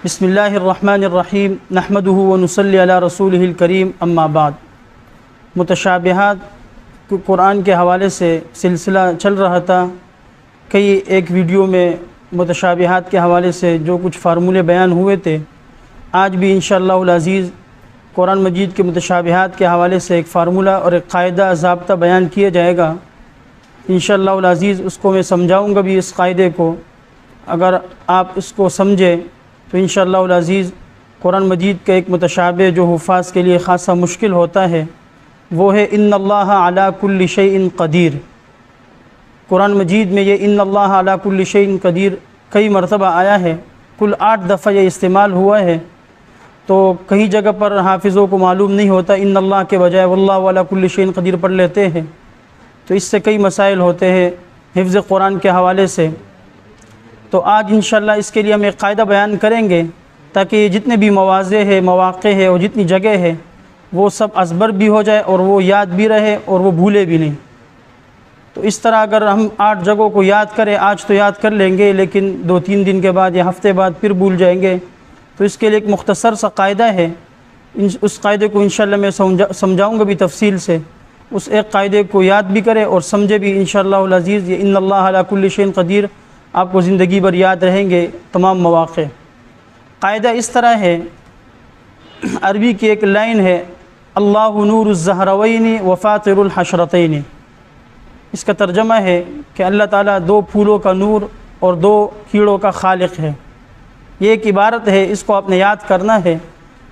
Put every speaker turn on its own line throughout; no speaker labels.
بسم اللہ الرحمن الرحیم نحمدہ ونصلی علی رسولہ الکریم اما بعد۔ متشابہات قرآن کے حوالے سے سلسلہ چل رہا تھا۔ ایک ویڈیو میں متشابہات کے حوالے سے جو کچھ فارمولے بیان ہوئے تھے، آج بھی انشاءاللہ العزیز قرآن مجید کے متشابہات کے حوالے سے ایک فارمولہ اور ایک قاعدہ ضابطہ بیان کیا جائے گا انشاءاللہ العزیز۔ اس کو میں سمجھاؤں گا بھی، اس قاعدے کو اگر آپ اس کو سمجھیں تو انشاءاللہ العزیز قرآن مجید کا ایک متشابہ جو حفاظ کے لیے خاصا مشکل ہوتا ہے وہ ہے ان اللہ علی کل شیء قدیر۔ قرآن مجید میں یہ ان اللہ علی کل شیء قدیر کئی مرتبہ آیا ہے، کل 8 دفعہ یہ استعمال ہوا ہے۔ تو کئی جگہ پر حافظوں کو معلوم نہیں ہوتا، ان اللہ کے بجائے واللہ علی کل شیء قدیر پڑھ لیتے ہیں، تو اس سے کئی مسائل ہوتے ہیں حفظ قرآن کے حوالے سے۔ تو آج انشاءاللہ اس کے لیے ہم ایک قاعدہ بیان کریں گے تاکہ جتنے بھی مواضع ہے، مواقع ہے اور جتنی جگہ ہے وہ سب ازبر بھی ہو جائے اور وہ یاد بھی رہے اور وہ بھولے بھی نہیں۔ تو اس طرح اگر ہم 8 جگہوں کو یاد کریں، آج تو یاد کر لیں گے لیکن 2-3 دن کے بعد یا ہفتے بعد پھر بھول جائیں گے، تو اس کے لیے ایک مختصر سا قاعدہ ہے۔ اس قاعدے کو انشاءاللہ میں سمجھاؤں گا بھی تفصیل سے۔ اس ایک قاعدے کو یاد بھی کرے اور سمجھے بھی انشاءاللہ العزیز۔ یہ ان اللہ علی کل شیء قدیر آپ کو زندگی بھر یاد رہیں گے تمام مواقع۔ قاعدہ اس طرح ہے، عربی کی ایک لائن ہے، اللہ نور الزہروین و فاطر الحشرتین۔ اس کا ترجمہ ہے کہ اللہ تعالیٰ 2 پھولوں کا نور اور 2 کیڑوں کا خالق ہے۔ یہ ایک عبارت ہے، اس کو آپ نے یاد کرنا ہے،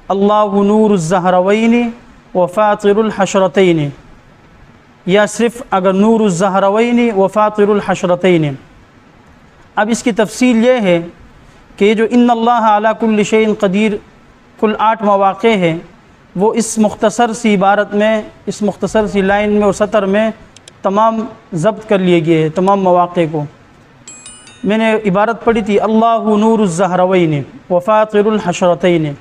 اللہ نور الزہروین و فاطر الحشرتین، یا صرف اگر نور الزہروین و فاطر الحشرتین۔ اب اس کی تفصیل یہ ہے کہ جو ان اللہ علی کل شیء قدیر کل 8 مواقع ہے، وہ اس مختصر سی عبارت میں، اس مختصر سی لائن میں اور سطر میں تمام ضبط کر لیے گئے ہیں، تمام مواقع کو۔ میں نے عبارت پڑھی تھی اللہ نور الزہروین و فاطر الحشرتین،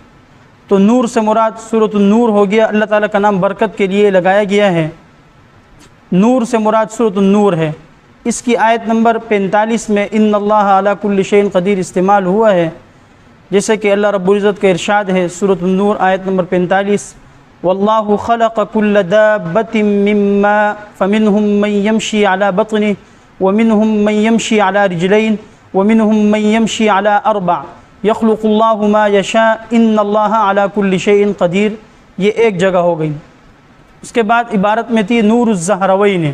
تو نور سے مراد سورۃ النور ہو گیا، اللہ تعالیٰ کا نام برکت کے لیے لگایا گیا ہے، نور سے مراد سورۃ النور ہے۔ اس کی آیت نمبر 45 میں ان اللہ علی کل شیء قدیر استعمال ہوا ہے، جیسے کہ اللہ رب العزت کا ارشاد ہے سورۃ النور آیت نمبر 45، واللہ خلق کل دابۃ من ماء فمنہم من یمشی علی بطنہ ومنہم من یمشی علی رجلین ومنہم من یمشی علی 4 یخلق اللہ ما یشاء ان اللہ علی کل شیء قدیر۔ یہ ایک جگہ ہو گئی۔ اس کے بعد عبارت میں تھی نور الزہروین،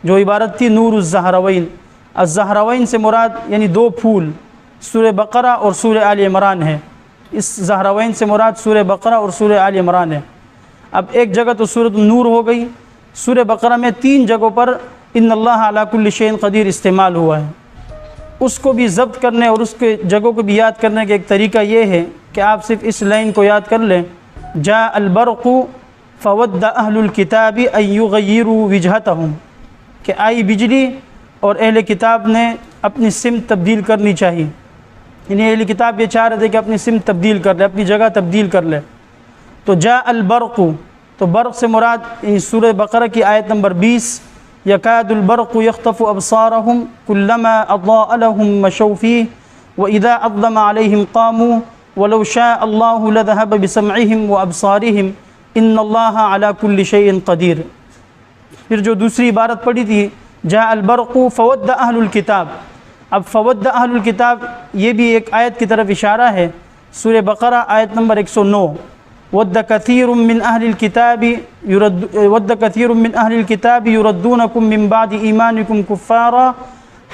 جو عبارت تھی نور الزہروین۔ الزہروین سے مراد یعنی 2 پھول، سورہ بقرہ اور سورہ آل عمران ہے۔ اس زہروین سے مراد سورہ بقرہ اور سورہ آل عمران ہے۔ اب ایک جگہ تو سورۃ النور ہو گئی، سورہ بقرہ میں 3 جگہوں پر ان اللہ علی کل شیء قدیر استعمال ہوا ہے۔ اس کو بھی ضبط کرنے اور اس کے جگہوں کو بھی یاد کرنے کا ایک طریقہ یہ ہے کہ آپ صرف اس لائن کو یاد کر لیں، جاء البرق فود اہل الکتاب ان یغیروا وجہتہم، کہ آئی بجلی اور اہل کتاب نے اپنی سمت تبدیل کرنی چاہیے، یعنی اہل کتاب یہ چاہ رہے تھے کہ اپنی سمت تبدیل کر لے، اپنی جگہ تبدیل کر لے۔ تو جاء البرق، تو برق سے مراد سورہ بقرہ کی آیت نمبر 20، یکاد البرق یخطف ابصارہم کلما اضاء لہم مشوا فیہ واذا اظلم علیہم قاموا ولو شاء اللہ لذہب بسمعہم وابصارہم ان اللہ علی کل شیء قدیر۔ پھر جو دوسری عبارت پڑھی تھی جاء البرق فود اہل الکتاب، اب فود اہل الکتاب یہ بھی ایک آیت کی طرف اشارہ ہے، سورہ بقرہ آیت نمبر 109، ود کثیر من اہل الکتاب یردونکم من بعد ایمانکم کفارا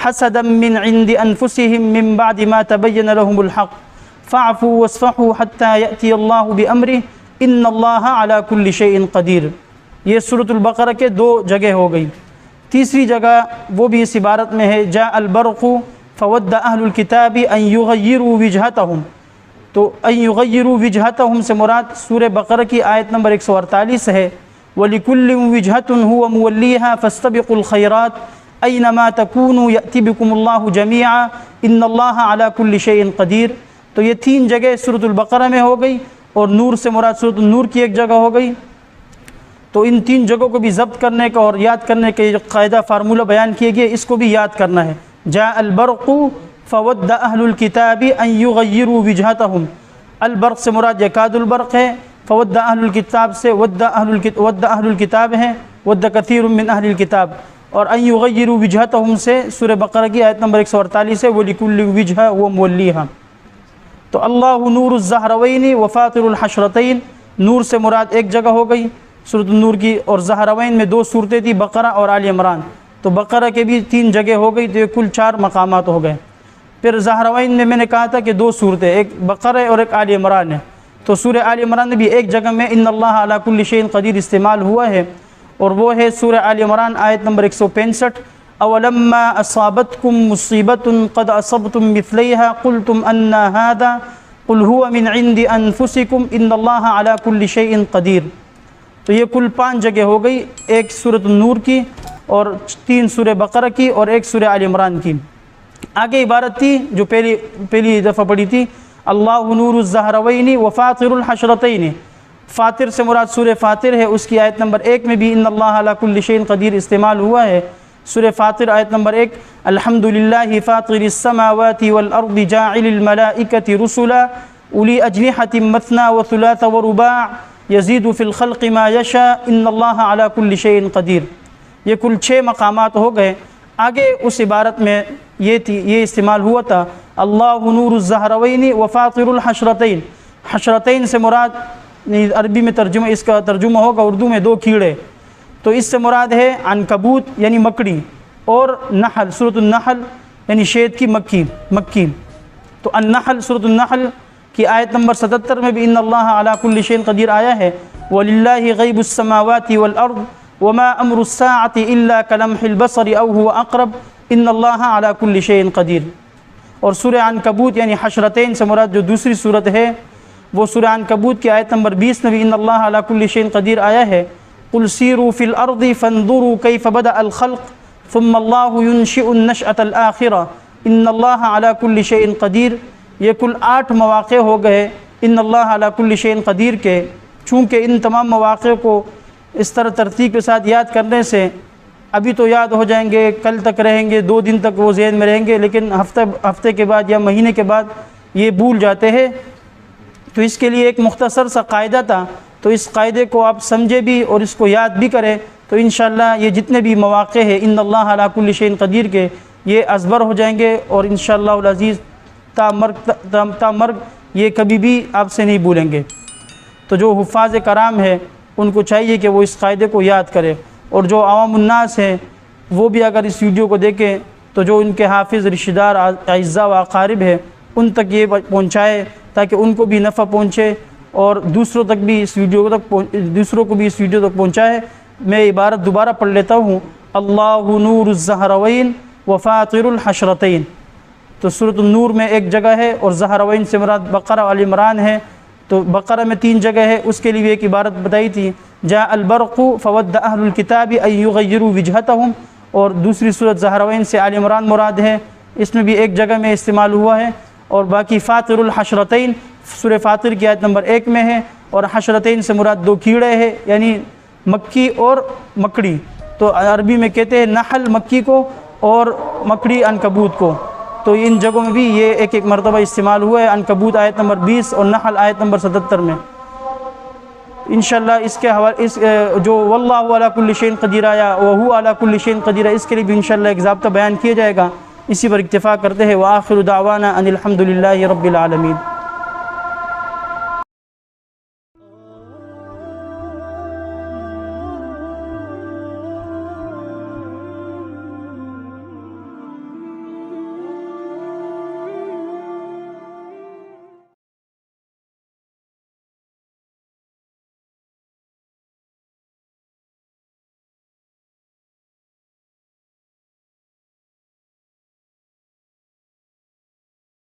حسدا من عند انفسہم من بعد ما تبین لهم الحق فاعفوا واصفحوا حتی یأتی اللہ بامرہ ان اللہ علی کل شیء قدیر۔ یہ سورۃ البقرہ کے 2 جگہ ہو گئی۔ تیسری جگہ وہ بھی اس عبارت میں ہے جاء البرق فود اہل الکتاب ان یغیروا وجہتہم، تو ان یغیروا وجہتہم سے مراد سورہ بقرہ کی آیت نمبر 148 ہے، وَلِكُلٍّ وِجْهَةٌ هُوَ مُوَلِّيهَا فَاسْتَبِقُوا الْخَيْرَاتِ أَيْنَمَا تَكُونُوا يَأْتِ بِكُمُ اللَّهُ جَمِيعًا إِنَّ اللَّهَ عَلَى كُلِّ شَيْءٍ قَدِيرٌ۔ تو یہ 3 جگہ سورۃ البقرہ میں ہو گئی، اور نور سے مراد سورۃ النور کی ایک جگہ ہو گئی۔ تو ان 3 جگہوں کو بھی ضبط کرنے کا اور یاد کرنے کے جو قاعدہ فارمولہ بیان کیے گئے، اس کو بھی یاد کرنا ہے۔ جاء البرق فود اہل الکتاب ان یغیروا وجہتہم، البرق سے مراد یکاد البرق ہے، فود اہل الکتاب سے ود اہل الکتاب ہے، ود کثیر من اہل الکتاب، اور ان یغیروا وجہتہم سے سورہ بقرہ کی آیت نمبر 148 ہے، وَلِكُلِّ وِجْهَةٍ وَمُوَلِّيهَا۔ تو اللہ نور الزہروین و فاطر الحشرتین، نور سے مراد ایک جگہ ہو گئی سورۃ النور کی، اور زہروین میں دو صورتیں تھی، بقرہ اور آل عمران، تو بقرہ کے بھی 3 جگہ ہو گئی، تو یہ کل 4 مقامات ہو گئے۔ پھر زہروین میں نے کہا تھا کہ 2 صورتیں، ایک بقرہ اور ایک آل عمران ہے، تو سورہ آل عمران میں بھی ایک جگہ میں ان اللہ علی کل شیء قدیر استعمال ہوا ہے، اور وہ ہے سورہ آل عمران آیت نمبر 165، اولما اصابتکم مصیبۃ قد اصبتم مثلیہا قلتم ان ھذا قل هو من عند انفسکم ان اللہ علی کل شیء قدیر۔ تو یہ کل 5 جگہ ہو گئی، ایک سورۃ النور کی، اور 3 سورہ بقرہ کی، اور ایک سورہ آل عمران کی۔ آگے عبارت تھی جو پہلی دفعہ پڑھی تھی، اللہ نور الزہروین و فاطر الحشرتین، فاطر سے مراد سورہ فاطر ہے، اس کی آیت نمبر 1 میں بھی ان اللہ علی کل شیء قدیر استعمال ہوا ہے۔ سورہ فاطر آیت نمبر 1، الحمدللہ فاطر السماوات والارض جاعل الملائکۃ رسلا اولی اجنحۃ مثنی وثلاث ورباع یزید فی الخلق ما یشاء ان اللہ علی کل شیء قدیر۔ یہ کل 6 مقامات ہو گئے۔ آگے اس عبارت میں یہ استعمال ہوا تھا، اللہ نور الزہروین و فاطر الحشرتین، حشرتین سے مراد عربی میں ترجمہ، اس کا ترجمہ ہوگا اردو میں 2 کیڑے، تو اس سے مراد ہے عنکبوت یعنی مکڑی، اور نحل سورۃ النحل یعنی شہد کی مکھی۔ تو النحل سورۃ النحل کی آیت نمبر 77 میں بھی ان اللہ علی کل شیء قدیر آیا ہے، وَلِلَّهِ غَيْبُ السَّمَاوَاتِ وَالْأَرْضِ وَمَا أَمْرُ السَّاعَةِ إِلَّا كَلَمْحِ الْبَصَرِ أَوْ هُوَ أَقْرَبُ إِنَّ اللَّهَ عَلَى كُلِّ شَيْءٍ قَدِيرٌ۔ اور سورہ عنکبوت یعنی حشرتین سے مراد جو دوسری صورت ہے، وہ سورہ عنکبوت کی آیت نمبر 20 میں بھی ان اللہ علی کل شیء قدیر آیا ہے، قُلْ سِيرُوا فِي الْأَرْضِ فَانظُرُوا كَيْفَ بَدَأَ الْخَلْقَ ثُمَّ اللَّهُ يُنْشِئُ النَّشْأَةَ الْآخِرَةَ إِنَّ اللَّهَ عَلَى كُلِّ شَيْءٍ قَدِيرٌ۔ یہ کل 8 مواقع ہو گئے ان اللہ علی کل شیء قدیر کے۔ چونکہ ان تمام مواقع کو اس طرح ترتیب کے ساتھ یاد کرنے سے ابھی تو یاد ہو جائیں گے، کل تک رہیں گے، 2 دن تک وہ ذہن میں رہیں گے، لیکن ہفتے کے بعد یا مہینے کے بعد یہ بھول جاتے ہیں۔ تو اس کے لیے ایک مختصر سا قاعدہ تھا، تو اس قاعدے کو آپ سمجھے بھی اور اس کو یاد بھی کریں، تو انشاءاللہ یہ جتنے بھی مواقع ہیں ان اللہ علی کل شیء قدیر کے، یہ ازبر ہو جائیں گے، اور انشاءاللہ العزیز تا مرگ یہ کبھی بھی آپ سے نہیں بھولیں گے۔ تو جو حفاظ کرام ہیں ان کو چاہیے کہ وہ اس قاعدے کو یاد کرے، اور جو عوام الناس ہیں وہ بھی اگر اس ویڈیو کو دیکھیں تو جو ان کے حافظ رشتہ دار اعزاء و اقارب ہیں ان تک یہ پہنچائے، تاکہ ان کو بھی نفع پہنچے اور دوسروں کو بھی اس ویڈیو تک پہنچائے۔ میں عبارت دوبارہ پڑھ لیتا ہوں، اللہ نور الزہروین و فاطر الحشرتین۔ تو سورۃ النور میں ایک جگہ ہے، اور زہروین سے مراد بقرہ و آل عمران ہے، تو بقرہ میں 3 جگہ ہے، اس کے لیے ایک عبارت بتائی تھی، جاء البرق فود اہل الکتاب ان یغیروا وجہتہم، اور دوسری سورۃ زہروین سے آل عمران مراد ہے، اس میں بھی ایک جگہ میں استعمال ہوا ہے، اور باقی فاطر الحشرتین سورہ فاطر کی آیت نمبر 1 میں ہے، اور حشرتین سے مراد 2 کیڑے ہیں یعنی مکھی اور مکڑی، تو عربی میں کہتے ہیں نحل مکھی کو اور مکڑی عنکبوت کو، تو ان جگہوں میں بھی یہ ایک مرتبہ استعمال ہوا ہے، عنکبوت آیت نمبر 20 اور نحل آیت نمبر 77 میں۔ انشاءاللہ اس کے حوالے جو واللہ علی کل شیء قدیر آیا وہو علی کل شیء قدیر، اس کے لیے بھی انشاءاللہ ایک ضابطہ بیان کیا جائے گا۔ اسی پر اکتفا کرتے ہیں، وآخر دعوانا ان الحمد للہ رب العالمین۔